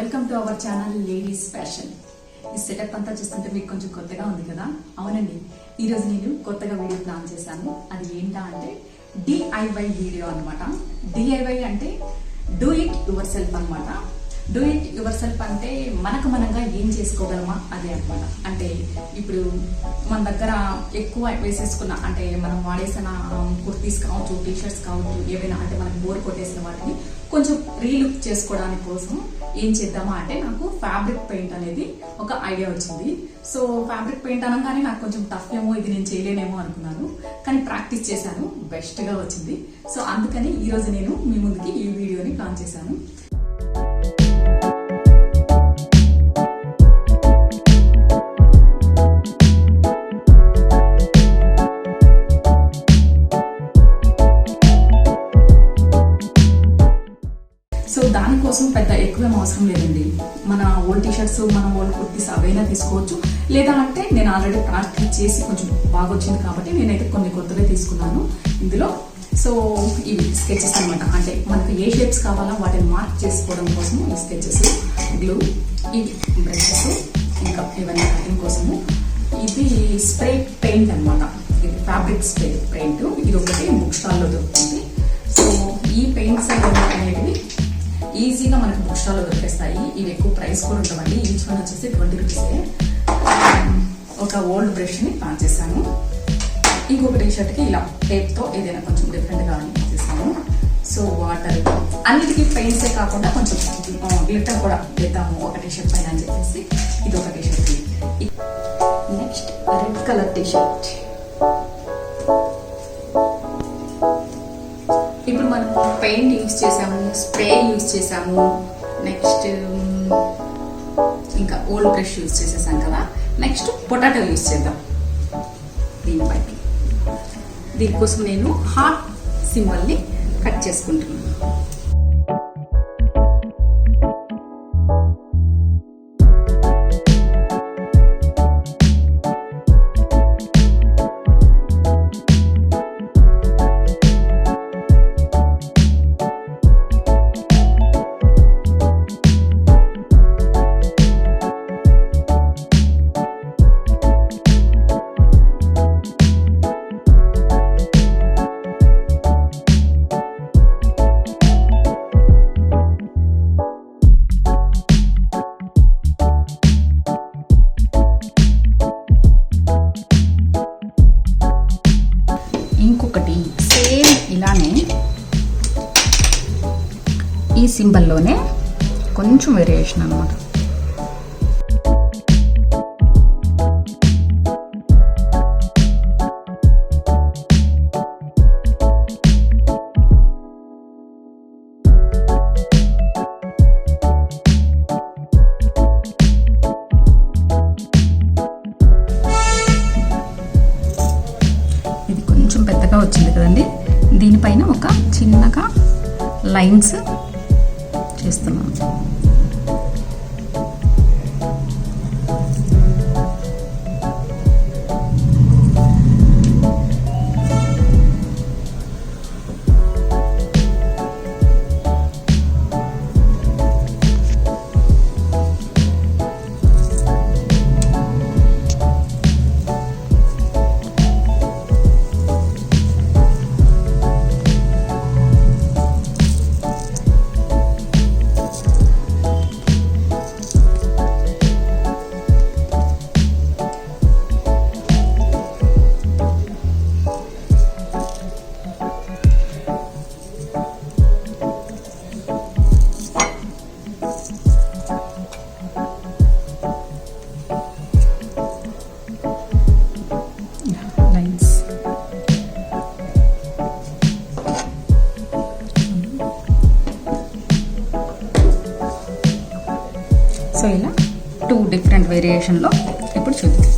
Welcome to our channel ladies fashion. ఈ setup అంతా చూస్తుంటే మీకు కొంచెం కొత్తగా ఉంది కదా? అవునండి, ఈరోజు నేను కొత్తగా వీడియో ప్లాన్ చేశాను. అది ఏంటా అంటే డిఐవై వీడియో అనమాట. డిఐవై అంటే డూ ఇట్ యువర్ సెల్ఫ్ అనమాట. డూ ఇట్ యువర్ సెల్ఫ్ అంటే మనంగా ఏం చేసుకోగలమా అదే అనమాట. అంటే ఇప్పుడు మన దగ్గర ఎక్కువ వేసేసుకున్న అంటే మనం వాడేసిన కుర్తీస్ కావచ్చు, టీషర్ట్స్ కావచ్చు, ఏవైనా అంటే మనకు బోర్ కొట్టేసిన వాటిని కొంచెం రీలుక్ చేసుకోవడానికి కోసం ఏం చేద్దామా అంటే నాకు ఫ్యాబ్రిక్ పెయింట్ అనేది ఒక ఐడియా వచ్చింది. సో ఫ్యాబ్రిక్ పెయింట్ అనగానే నాకు కొంచెం టఫ్ ఏమో, ఇది నేను చేయలేనేమో అనుకున్నాను. కానీ ప్రాక్టీస్ చేశాను, బెస్ట్గా వచ్చింది. సో అందుకని ఈరోజు నేను మీ ముందుకి ఈ వీడియోని ప్లాన్ చేశాను. సో దానికోసం పెద్ద ఎక్కువేం అవసరం లేదండి. మన ఓల్డ్ టీషర్ట్స్, మన ఓల్డ్ కుర్తీస్ అవైనా తీసుకోవచ్చు. లేదా అంటే నేను ఆల్రెడీ ప్రాక్టీస్ చేసి కొంచెం బాగా వచ్చింది కాబట్టి నేనైతే కొన్ని కొత్తగా తీసుకున్నాను ఇందులో. సో ఇవి స్కెచెస్ అనమాట. అంటే మనకు ఏ షేప్స్ కావాలో వాటిని మార్క్ చేసుకోవడం కోసం ఈ స్కెచెస్, గ్లూ, ఇవి బ్రషెస్, ఇంకా ఇవన్నీ కటింగ్ కోసము. ఇది స్ప్రే పెయింట్ అనమాట. ఇది ఫ్యాబ్రిక్ స్ప్రే పెయింట్. ఇది ఒకటి బుక్ స్టాల్లో దొరుకుతుంది. సో ఈ పెయింట్స్ అనేవి ఈజీగా మనకు బుక్ స్టాల్లో దొరికేస్తాయి. ఇవి ఎక్కువ ప్రైస్ కూడా ఉండవండి. ఈచ్ వన్ వచ్చేసి 20 రూపీసే. ఒక ఓల్డ్ బ్రష్ని ప్లాన్ చేశాను. ఇంకొక టీషర్ట్కి ఇలా టేప్తో ఏదైనా కొంచెం డిఫరెంట్గా చేస్తాను. సో వాటర్, అన్నిటికీ పెయింట్సే కాకుండా కొంచెం గ్లిటర్ కూడా వేద్దాము ఒక టీషర్ట్ పైన అని చెప్పేసి ఇది ఒక t shirt. Next red colour t shirt. ఇప్పుడు మనం పెయింట్ యూజ్ చేసాము, స్ప్రే యూజ్ చేసాము, నెక్స్ట్ ఇంకా ఓల్డ్ బ్రష్ యూజ్ చేసేసాం కదా. నెక్స్ట్ పొటాటో యూజ్ చేద్దాం దీనిపైకి. దీనికోసం నేను హార్ట్ సింబల్ని కట్ చేసుకుంటున్నాను. ఇంకొకటి సేమ్ ఇలానే ఈ సింబల్లోనే కొంచెం వేరియేషన్ అన్నమాట. పెద్దగా వచ్చింది కదండి. దీనిపైన ఒక చిన్నగా లైన్స్ చేస్తున్నాను. సో ఇలా 2 డిఫరెంట్ వేరియేషన్లో ఇప్పుడు చూద్దాం.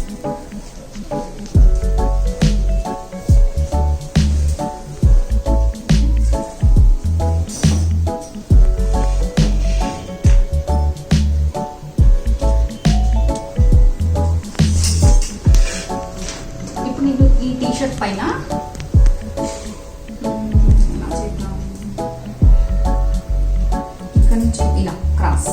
ఇప్పుడు నేను ఈ టీషర్ట్ పైన ఇక్కడ నుంచి ఇలా క్రాస్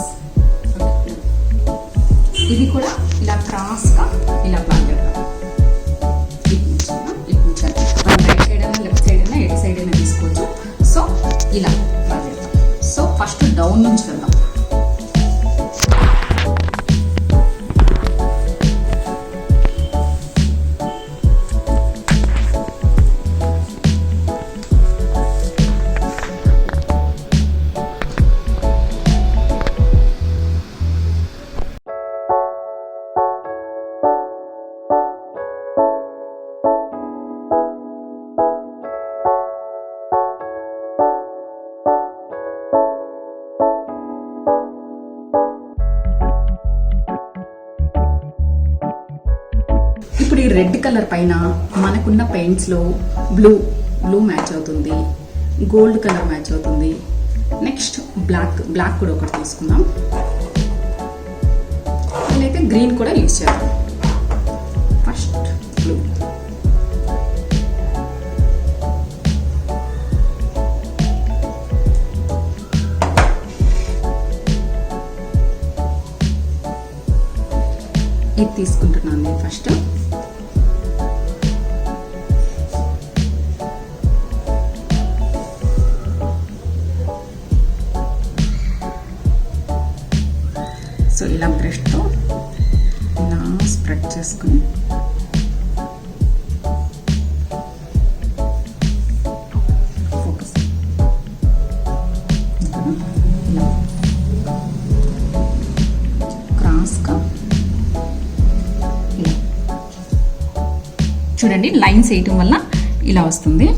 ఈ రెడ్ కలర్ పైన మనకున్న పెయింట్స్లో బ్లూ మ్యాచ్ అవుతుంది, గోల్డ్ కలర్ మ్యాచ్ అవుతుంది. నెక్స్ట్ బ్లాక్ కూడా ఒకటి తీసుకుందాం. నేనైతే గ్రీన్ కూడా యూజ్ చేద్దాం. ఫస్ట్ బ్లూ, ఇది తీసుకుంటున్నాను నేను ఫస్ట్. సో ఇలా బ్రష్తో ఇలా స్ప్రెడ్ చేసుకుని ఫోకస్ క్రాస్గా చూడండి, లైన్స్ వేయటం వల్ల ఇలా వస్తుంది.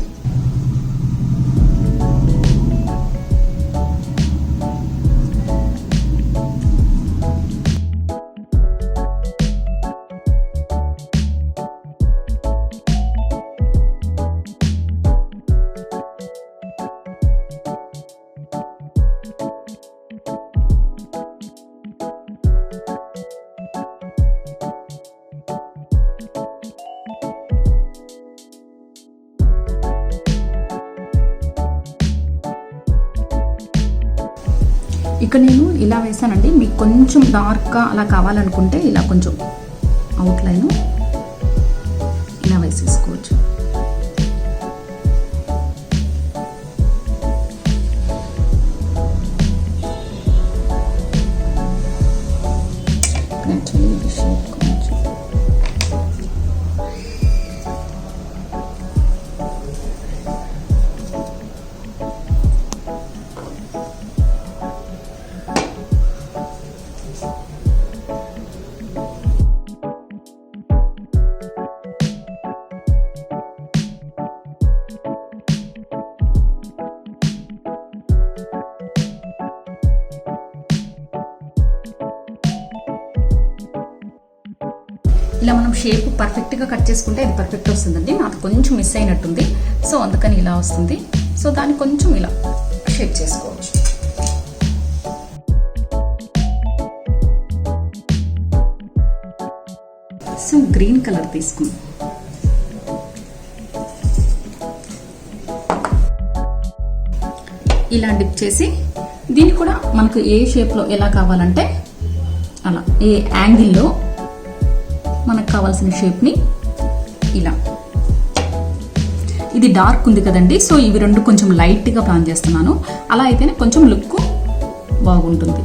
ఇక్కడ నేను ఇలా వేసానండి. మీకు కొంచెం డార్క్గా అలా కావాలనుకుంటే ఇలా కొంచెం అవుట్లైన్ ఇలా వేసేసుకోవచ్చు. యాక్చువల్లీ ఇది షేప్ కొంచెం ఇలా మనం షేప్ పర్ఫెక్ట్గా కట్ చేసుకుంటే ఇది పర్ఫెక్ట్ వస్తుందండి. నాకు కొంచెం మిస్ అయినట్టుంది, సో అందుకని ఇలా వస్తుంది. సో దాన్ని కొంచెం ఇలా షేప్ చేసుకోవచ్చు. సో గ్రీన్ కలర్ తీసుకుందాం. ఇలా డిప్ చేసి దీన్ని కూడా మనకు ఏ షేప్లో ఎలా కావాలంటే అలా, ఏ యాంగిల్లో మనకు కావాల్సిన షేప్ని ఇలా. ఇది డార్క్ ఉంది కదండి, సో ఇవి రెండు కొంచెం లైట్గా ప్లాన్ చేస్తున్నాను. అలా అయితేనే కొంచెం లుక్ బాగుంటుంది.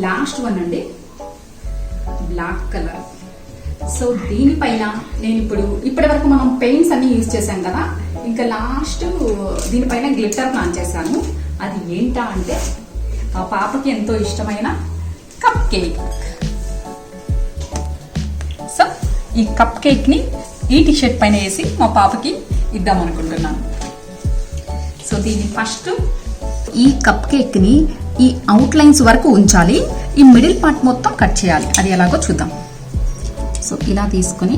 లాస్ట్ వన్ అండి, బ్లాక్ కలర్. సో దీనిపైన నేను ఇప్పటి వరకు మనం పెయింట్స్ అన్ని యూజ్ చేసాం కదా, ఇంకా లాస్ట్ దీనిపైన గ్లిట్టర్ ప్లాన్ చేశాను. అది ఏంటా అంటే ఆ పాపకి ఎంతో ఇష్టమైన కప్ కేక్. సో ఈ కప్ కేక్ ని ఈ టీషర్ట్ పైన వేసి మా పాపకి ఇద్దాం అనుకుంటున్నాను. సో దీన్ని ఫస్ట్ ఈ కప్ కేక్ ని ఈ అవుట్ లైన్స్ వరకు ఉంచాలి, ఈ మిడిల్ పార్ట్ మొత్తం కట్ చేయాలి. అది ఎలాగో చూద్దాం. సో ఇలా తీసుకొని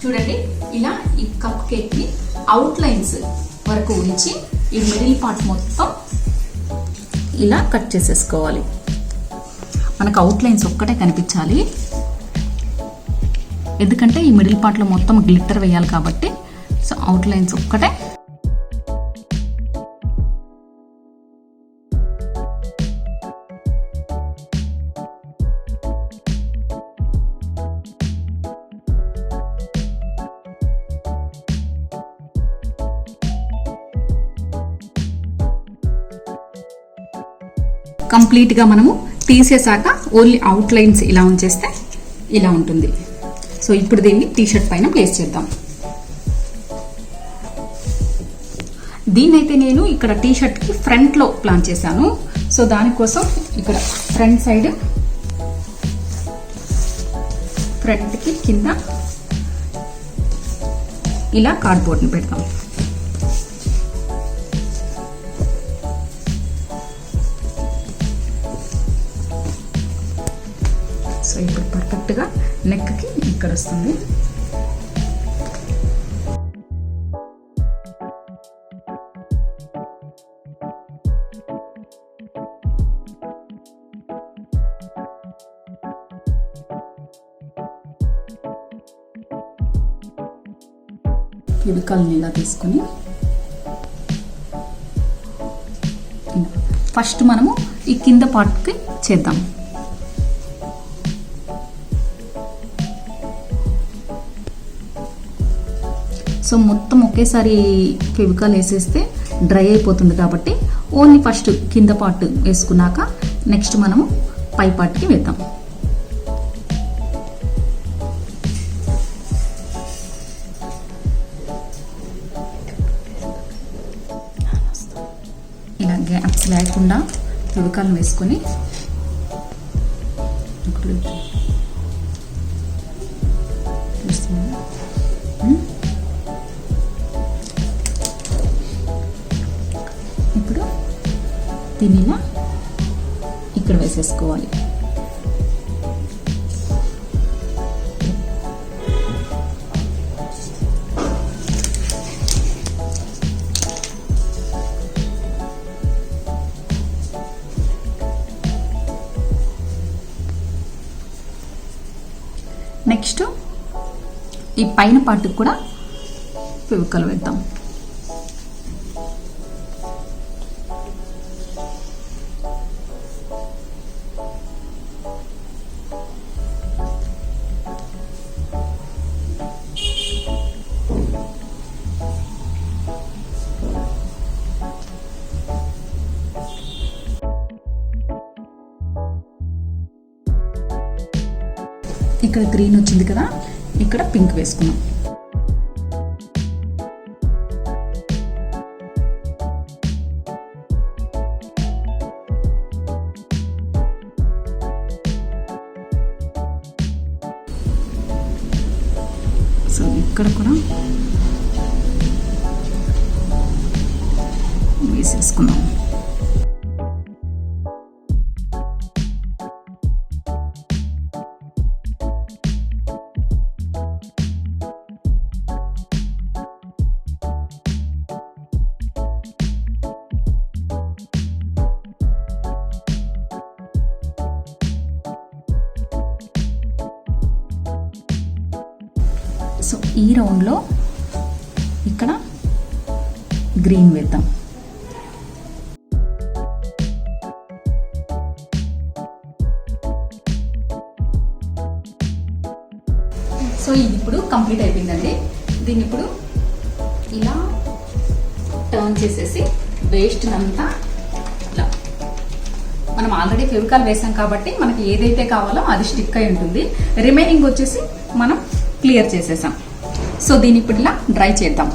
చూడండి, ఇలా ఈ కప్ కేక్ ని అవుట్ లైన్స్ వరకు ఉంచి ఈ మిడిల్ పార్ట్ మొత్తం ఇలా కట్ చేసేసుకోవాలి. మనకు అవుట్ లైన్స్ ఒక్కటే కనిపించాలి, ఎందుకంటే ఈ మిడిల్ పార్ట్లో మొత్తం గ్లిట్టర్ వేయాలి కాబట్టి. సో అవుట్ లైన్స్ ఒక్కటే. కంప్లీట్గా మనము తీసేసాక ఓన్లీ అవుట్ లైన్స్ ఇలా ఉంచేస్తే ఇలా ఉంటుంది. సో ఇప్పుడు దీన్ని టీషర్ట్ పైన ప్లేస్ చేద్దాం. దీన్నైతే నేను ఇక్కడ టీషర్ట్కి ఫ్రంట్లో ప్లాన్ చేశాను. సో దానికోసం ఇక్కడ ఫ్రంట్ సైడ్ ఫ్రంట్కి కింద ఇలా కార్డ్బోర్డ్ని పెడతాం. సో ఇప్పుడు పర్ఫెక్ట్గా నెక్కి ఇక్కడ వస్తుంది. పిడికల్ని ఇలా తీసుకొని ఫస్ట్ మనము ఈ కింద పార్ట్కి చేద్దాం. సో మొత్తం ఒకేసారి ఫెవికాల్ వేసేస్తే డ్రై అయిపోతుంది కాబట్టి ఓన్లీ ఫస్ట్ కింద పార్ట్ వేసుకున్నాక నెక్స్ట్ మనము పై పార్ట్కి వేద్దాం. ఇలా గ్యాప్స్ లేకుండా ఫెవికాల్ని వేసుకొని ఇప్పుడు దీన్ని ఇలా ఇక్కడ వేసేసుకోవాలి. నెక్స్ట్ ఈ పైన పార్ట్కి కూడా ఫెవికాల్ వేద్దాం. ఇక్కడ గ్రీన్ వచ్చింది కదా, ఇక్కడ పింక్ వేసుకున్నాం. సో ఇక్కడ కూడా వేసేసుకున్నాం. సో ఈ రౌండ్లో ఇక్కడ గ్రీన్ వేద్దాం. సో ఇది ఇప్పుడు కంప్లీట్ అయిపోయిందండి. దీన్ని ఇప్పుడు ఇలా టర్న్ చేసేసి వేస్ట్ అంతా ఇలా, మనం ఆల్రెడీ ఫెవికాల్ వేసాం కాబట్టి మనకి ఏదైతే కావాలో అది స్టిక్ అయి ఉంటుంది. రిమైనింగ్ వచ్చేసి మనం క్లియర్ చేసేసాం. సో దీన్ని ఇప్పుడు ఇలా డ్రై చేద్దాం.